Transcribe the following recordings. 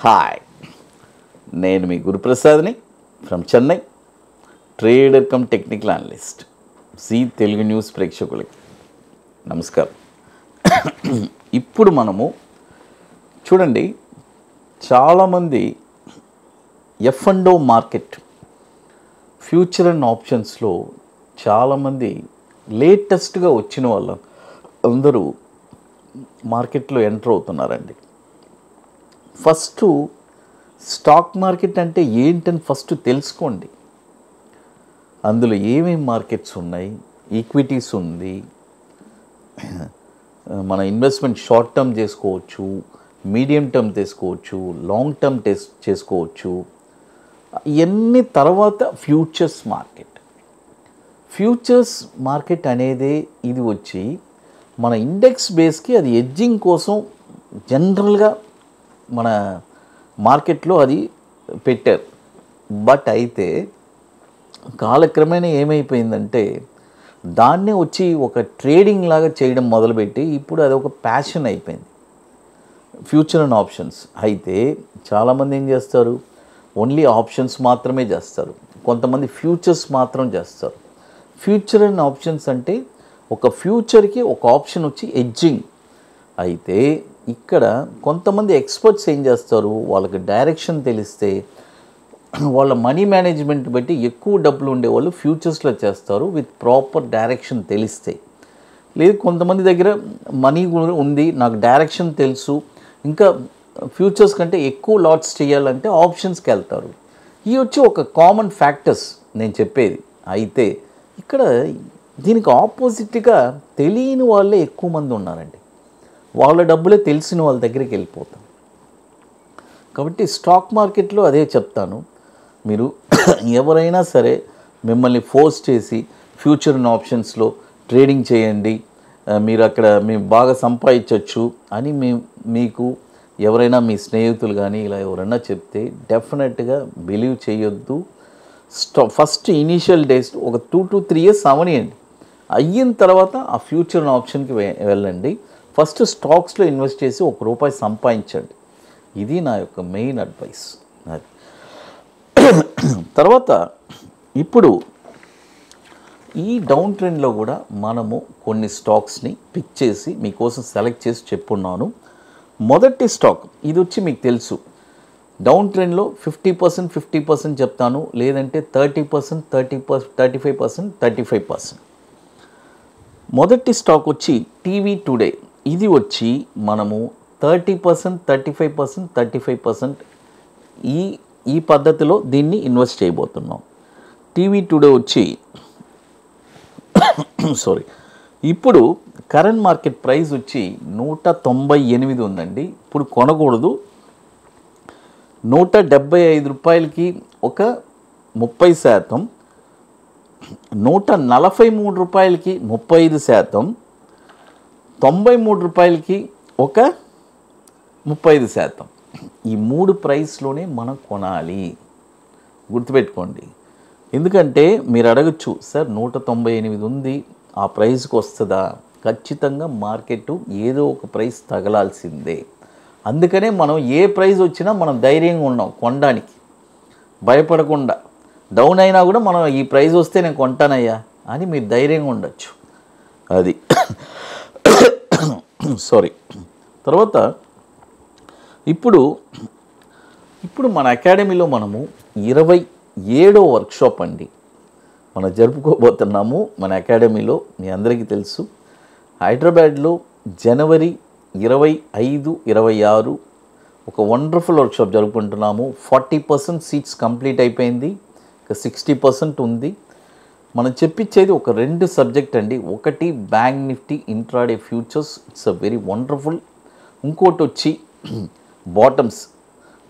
Hi, నేను మీ గురుప్రసాద్ని from Chennai, trader cum technical analyst. Zee Telugu news ప్రేక్షకులకి నమస్కారం. ఇప్పుడు మనము చూడండి, చాలామంది ఎఫ్&ఓ మార్కెట్, ఫ్యూచర్ అండ్ ఆప్షన్స్లో చాలామంది లేటెస్ట్గా వచ్చిన వాళ్ళు అందరూ మార్కెట్లో ఎంటర్ అవుతున్నారండి. ఫస్ట్ స్టాక్ మార్కెట్ అంటే ఏంటని ఫస్ట్ తెలుసుకోండి. అందులో ఏమేమి మార్కెట్స్ ఉన్నాయి, ఈక్విటీస్ ఉంది, మన ఇన్వెస్ట్మెంట్ షార్ట్ టర్మ్ చేసుకోవచ్చు, మీడియం టర్మ్ చేసుకోవచ్చు, లాంగ్ టర్మ్ చేసుకోవచ్చు. ఇవన్నీ తర్వాత ఫ్యూచర్స్ మార్కెట్ అనేది ఇది వచ్చి మన ఇండెక్స్ బేస్కి అది ఎడ్జింగ్ కోసం జనరల్గా మన మార్కెట్లో అది పెట్టారు. బట్ అయితే కాలక్రమేణా ఏమైపోయిందంటే దాన్నే వచ్చి ఒక ట్రేడింగ్ లాగా చేయడం మొదలుపెట్టి ఇప్పుడు అది ఒక ప్యాషన్ అయిపోయింది, ఫ్యూచర్ అండ్ ఆప్షన్స్. అయితే చాలామంది ఏం చేస్తారు, ఓన్లీ ఆప్షన్స్ మాత్రమే చేస్తారు, కొంతమంది ఫ్యూచర్స్ మాత్రం చేస్తారు. ఫ్యూచర్ అండ్ ఆప్షన్స్ అంటే ఒక ఫ్యూచర్కి ఒక ఆప్షన్ వచ్చి ఎడ్జింగ్. అయితే ఇక్కడ కొంతమంది ఎక్స్పర్ట్స్ ఏం చేస్తారు, వాళ్ళకి డైరెక్షన్ తెలిస్తే, వాళ్ళ మనీ మేనేజ్మెంట్ బట్టి ఎక్కువ డబ్బులు ఉండేవాళ్ళు ఫ్యూచర్స్లో చేస్తారు విత్ ప్రాపర్ డైరెక్షన్ తెలిస్తే. లేదు కొంతమంది దగ్గర మనీ ఉంది, నాకు డైరెక్షన్ తెలుసు, ఇంకా ఫ్యూచర్స్ కంటే ఎక్కువ లాట్స్ చేయాలంటే ఆప్షన్స్కి వెళ్తారు. ఇవి వచ్చి ఒక కామన్ ఫ్యాక్టర్స్ నేను చెప్పేది. అయితే ఇక్కడ దీనికి ఆపోజిట్గా తెలియని వాళ్ళే ఎక్కువ మంది ఉన్నారండి. వాళ్ళ డబ్బులే తెలిసిన వాళ్ళ దగ్గరికి వెళ్ళిపోతాం. కాబట్టి స్టాక్ మార్కెట్లో అదే చెప్తాను, మీరు ఎవరైనా సరే మిమ్మల్ని ఫోర్స్ చేసి ఫ్యూచర్ అండ్ ఆప్షన్స్లో ట్రేడింగ్ చేయండి, మీరు అక్కడ మేము బాగా సంపాదించవచ్చు అని మీకు ఎవరైనా మీ స్నేహితులు కానీ ఇలా ఎవరైనా చెప్తే డెఫినెట్గా బిలీవ్ చేయొద్దు. ఫస్ట్ ఇనీషియల్ డేస్ ఒక 2 to 3 years అవనియండి, అయిన తర్వాత ఆ ఫ్యూచర్ అండ్ ఆప్షన్కి వెళ్ళండి. ఫస్ట్ స్టాక్స్లో ఇన్వెస్ట్ చేసి ₹1 సంపాదించండి. ఇది నా యొక్క మెయిన్ అడ్వైస్. అది తర్వాత ఇప్పుడు ఈ డౌన్ ట్రెండ్లో కూడా మనము కొన్ని స్టాక్స్ని పిక్ చేసి మీకోసం సెలెక్ట్ చేసి చెప్పున్నాను. మొదటి స్టాక్ ఇది వచ్చి మీకు తెలుసు, డౌన్ ట్రెండ్లో 50% చెప్తాను, లేదంటే 30%, 35%, 35%. మొదటి స్టాక్ వచ్చి టీవీ టుడే. ఇది వచ్చి మనము 30%, 35%, 35% ఈ పద్ధతిలో దీన్ని ఇన్వెస్ట్ చేయబోతున్నాం. టీవీ టుడే వచ్చి ఇప్పుడు కరెంట్ మార్కెట్ ప్రైస్ వచ్చి 198 ఉందండి. ఇప్పుడు కొనకూడదు. ₹175కి ఒక 30%, ₹143కి 35%, ₹93కి ఒక 30%. ఈ 3 ప్రైస్లోనే మనం కొనాలి, గుర్తుపెట్టుకోండి. ఎందుకంటే మీరు అడగచ్చు, సార్ 198 ఉంది, ఆ ప్రైస్కి వస్తుందా? ఖచ్చితంగా మార్కెట్ ఏదో ఒక ప్రైస్ తగలాల్సిందే. అందుకనే మనం ఏ ప్రైస్ వచ్చినా మనం ధైర్యంగా ఉన్నాం కొనడానికి, భయపడకుండా. డౌన్ అయినా కూడా మనం ఈ ప్రైస్ వస్తే నేను కొంటానయ్యా అని మీరు ధైర్యంగా ఉండొచ్చు. అది తర్వాత ఇప్పుడు మన అకాడమీలో మనము 27వ వర్క్షాప్ అండి మనం జరుపుకోబోతున్నాము. మన అకాడమీలో మీ అందరికీ తెలుసు, హైదరాబాద్లో జనవరి 25, 26 ఒక వండర్ఫుల్ వర్క్షాప్ జరుపుకుంటున్నాము. 40% సీట్స్ కంప్లీట్ అయిపోయింది, ఇక 60% ఉంది. మనం చెప్పించేది ఒక 2 సబ్జెక్ట్ అండి. ఒకటి bank Nifty intraday futures, it's a very wonderful. ఇంకోటి వచ్చి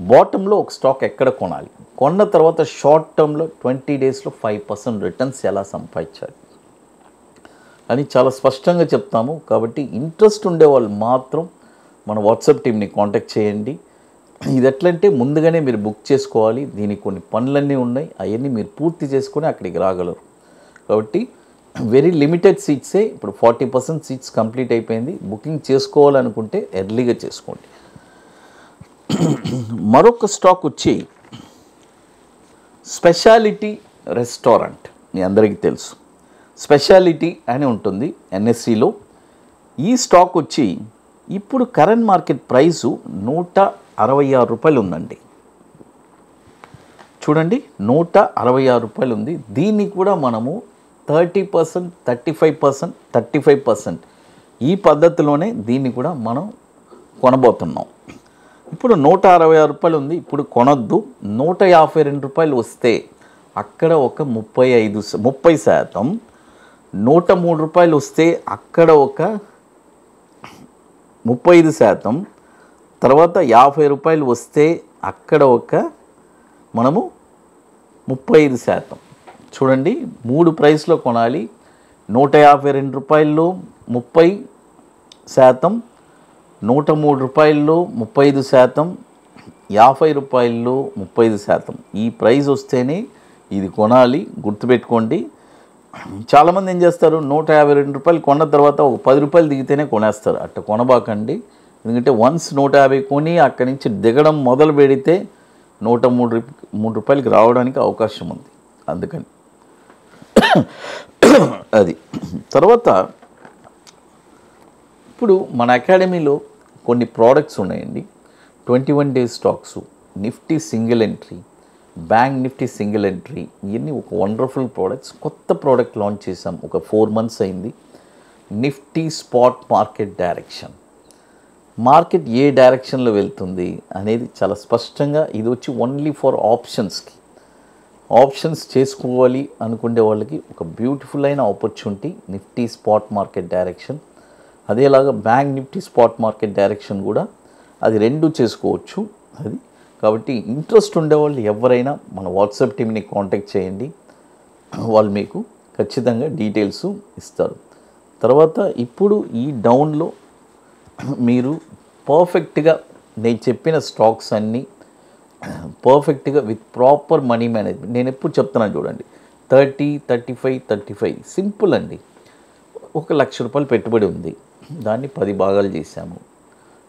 బాటంలో ఒక స్టాక్ ఎక్కడ కొనాలి, కొన్న తర్వాత షార్ట్ టర్మ్లో 20 డేస్లో 5% రిటర్న్స్ ఎలా సంపాదించాలి అని చాలా స్పష్టంగా చెప్తాము. కాబట్టి ఇంట్రెస్ట్ ఉండేవాళ్ళు మాత్రం మన వాట్సాప్ టీమ్ని కాంటాక్ట్ చేయండి. ఇది ఎట్లంటే ముందుగానే మీరు బుక్ చేసుకోవాలి. దీనికి కొన్ని పనులన్నీ ఉన్నాయి, అవన్నీ మీరు పూర్తి చేసుకొని అక్కడికి రాగలరు. కాబట్టి వెరీ లిమిటెడ్ సీట్సే, ఇప్పుడు 40% సీట్స్ కంప్లీట్ అయిపోయింది. బుకింగ్ చేసుకోవాలనుకుంటే ఎర్లీగా చేసుకోండి. మరొక స్టాక్ వచ్చి స్పెషాలిటీ రెస్టారెంట్. మీ అందరికీ తెలుసు స్పెషాలిటీ అని ఉంటుంది ఎన్ఎస్సిలో. ఈ స్టాక్ వచ్చి ఇప్పుడు కరెంట్ మార్కెట్ ప్రైసు ₹166 ఉందండి. చూడండి, ₹166 ఉంది. దీన్ని కూడా మనము 30%, 35%, 35% ఈ పద్ధతిలోనే దీన్ని కూడా మనం కొనబోతున్నాం. ఇప్పుడు ₹166 ఉంది. ఇప్పుడు కొనొద్దు. ₹152 వస్తే అక్కడ ఒక 30%, ₹103 వస్తే అక్కడ ఒక 35%, తర్వాత ₹50 వస్తే అక్కడ ఒక మనము 35%. చూడండి, 3 ప్రైస్లో కొనాలి. ₹152 30%, ₹103 35%, ₹50 30%. ఈ ప్రైస్ వస్తేనే ఇది కొనాలి, గుర్తుపెట్టుకోండి. చాలామంది ఏం చేస్తారు, ₹152 కొన్న తర్వాత ఒక ₹10 దిగితేనే కొనేస్తారు. అట్లా కొనబాకండి. ఎందుకంటే వన్స్ 150 కొని అక్కడి నుంచి దిగడం మొదలు పెడితే ₹103 రావడానికి అవకాశం ఉంది. అందుకని అది. తర్వాత ఇప్పుడు మన అకాడమీలో కొన్ని ప్రోడక్ట్స్ ఉన్నాయండి. 21 days stocks, Nifty single entry, bank Nifty single entry, ఇవన్నీ ఒక వండర్ఫుల్ ప్రోడక్ట్స్. కొత్త ప్రోడక్ట్ లాంచ్ చేసాం, ఒక 4 months అయింది. Nifty spot market direction. Market ఏ డైరెక్షన్లో వెళ్తుంది అనేది చాలా స్పష్టంగా, ఇది వచ్చి ఓన్లీ ఫర్ ఆప్షన్స్కి. ఆప్షన్స్ చేసుకోవాలి అనుకునే వాళ్ళకి ఒక బ్యూటిఫుల్ అయిన opportunity Nifty spot market direction. అదేలాగా bank Nifty spot market direction కూడా, అది 2 చేసుకోవచ్చు. అది కాబట్టి ఇంట్రెస్ట్ ఉండేవాళ్ళు ఎవరైనా మన వాట్సాప్ టీమ్ని కాంటాక్ట్ చేయండి, వాళ్ళు మీకు ఖచ్చితంగా డీటెయిల్స్ ఇస్తారు. తర్వాత ఇప్పుడు ఈ డౌన్లో మీరు పర్ఫెక్ట్గా నేను చెప్పిన స్టాక్స్ అన్నీ పర్ఫెక్ట్గా విత్ ప్రాపర్ మనీ మేనేజ్మెంట్, నేను ఎప్పుడు చెప్తున్నాను చూడండి, 30, 35, 35 సింపుల్ అండి. ₹1,00,000 పెట్టుబడి ఉంది, దాన్ని 10 భాగాలు చేసాము.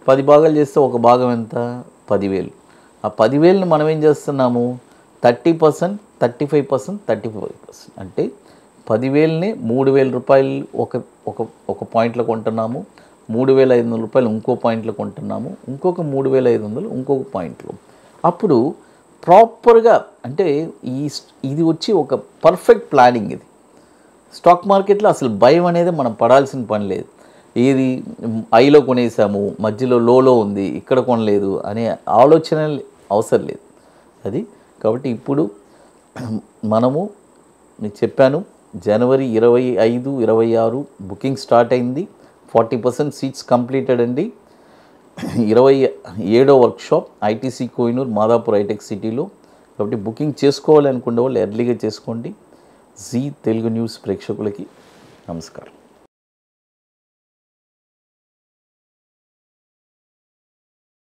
10 భాగాలు చేస్తే ఒక భాగం ఎంత, 10,000. ఆ 10,000ని మనం ఏం చేస్తున్నాము, 30%, 35%, 35%. అంటే 10,000ని ₹3,000 ఒక పాయింట్లో కొంటున్నాము, ₹3,500 ఇంకో పాయింట్లో కొంటున్నాము, ఇంకొక 3,500 ఇంకొక పాయింట్లో. అప్పుడు ప్రాపర్గా అంటే ఇది వచ్చి ఒక పర్ఫెక్ట్ ప్లానింగ్. ఇది స్టాక్ మార్కెట్లో అసలు భయం అనేది మనం పడాల్సిన పని లేదు. ఏది ఐలో కొనేసాము, మధ్యలో లోలో ఉంది, ఇక్కడ కొనలేదు అనే ఆలోచన అవసరం లేదు. అది కాబట్టి ఇప్పుడు మనము మీకు చెప్పాను, జనవరి 25, 26 బుకింగ్ స్టార్ట్ అయింది. 40% సీట్స్ కంప్లీటెడ్ అండి. 27వ workshop ITC Kohinoor Madhapur hitech సిటీలో. కాబట్టి బుకింగ్ చేసుకోవాలి అనుకునే వాళ్ళు ఎర్లీగా చేసుకోండి. జీ తెలుగు న్యూస్ ప్రేక్షకులకి నమస్కారం.